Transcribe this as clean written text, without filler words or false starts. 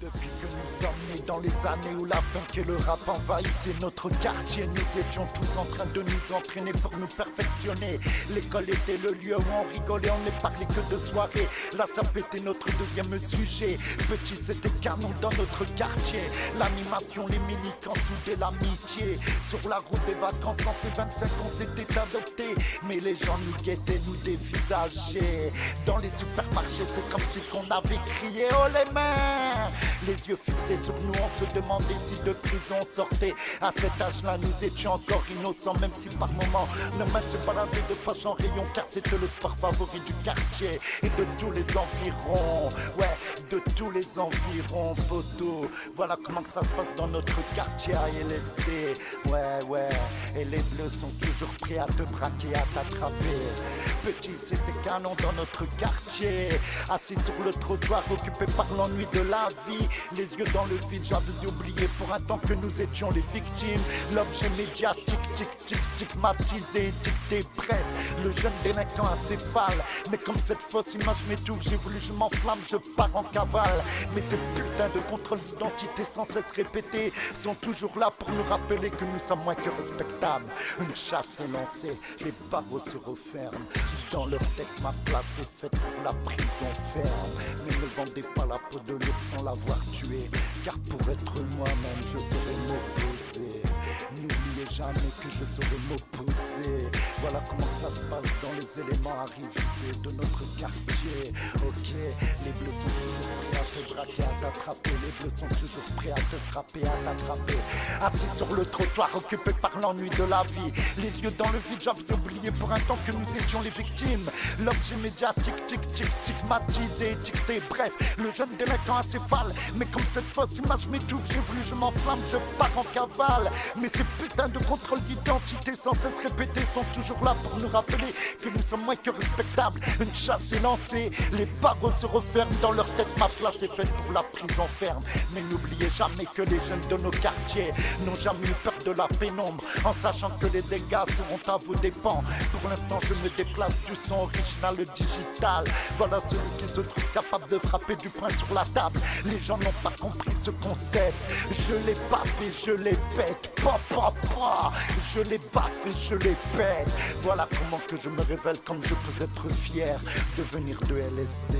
Depuis que nous sommes nés dans les années où la funk et le rap envahissaient notre quartier, nous étions tous en train de nous entraîner pour nous perfectionner. L'école était le lieu où on rigolait, on ne parlait que de soirée. La sape était notre deuxième sujet. Petit, c'était canon dans notre quartier. L'animation, les minicans soudaient l'amitié. Sur la route des vacances, en ces 25 ans, s'était adopté. Mais les gens nous guettaient, nous dévisageaient. Dans les supermarchés, c'est comme si qu'on avait crié « Oh les mains !» Les yeux fixés sur nous, on se demandait si de prison on sortait. À cet âge-là, nous étions encore innocents, même si par moments nos mains se baladaient de poche en rayon, car c'était le sport favori du quartier et de tous les environs. Ouais, de tous les environs, poteau. Voilà comment que ça se passe dans notre quartier à LSD. Ouais, et les bleus sont toujours prêts à te braquer, à t'attraper. Petit, c'était canon dans notre quartier. Assis sur le trottoir, occupé par l'ennui de la vie. Les yeux dans le vide, j'avais oublié pour un temps que nous étions les victimes. L'objet médiatique, stigmatisé, dicté, bref. Le jeune délinquant acéphale. Mais comme cette fausse image m'étouffe, j'ai voulu, je m'enflamme, je pars en cavale. Mais ces putains de contrôles d'identité sans cesse répétés sont toujours là pour nous rappeler que nous sommes moins que respectables. Une chasse est lancée, les barreaux se referment. Dans leur tête, ma place est faite pour la prison ferme. Mais ne vendez pas la peau de l'ours sans l'avoir tué, car pour être moi-même, je saurais m'opposer. N'oubliez jamais que je saurais m'opposer. Voilà comment ça se passe dans les éléments arrivisés de notre quartier. Ok, les bleus sont toujours prêts à te braquer, à t'attraper. Les bleus sont toujours prêts à te frapper, à t'attraper. Assis sur le trottoir, occupé par l'ennui de la vie. Les yeux dans le vide, j'avais oublié pour un temps que nous étions les victimes. L'objet médiatique, stigmatisé, dicté, bref. Le jeune délinquant acéphale. Mais comme cette fausse image m'étouffe, j'ai voulu, je m'enflamme, je pars en cavale. Mais ces putains de contrôles d'identité sans cesse répétés sont toujours là pour nous rappeler que nous sommes moins que respectables. Une chasse est lancée, les barreaux se referment. Dans leur tête, ma place est faite pour la prison ferme. Mais n'oubliez jamais que les jeunes de nos quartiers n'ont jamais eu peur de la pénombre, en sachant que les dégâts seront à vos dépens. Pour l'instant, je me déplace du son original au digital. Voilà celui qui se trouve capable de frapper du poing sur la table. Les gens n'ont pas compris ce concept. Je l'ai baffé, je les pète. Je les baffe et je les pète. Voilà comment que je me révèle, comme je peux être fier de venir de LSD.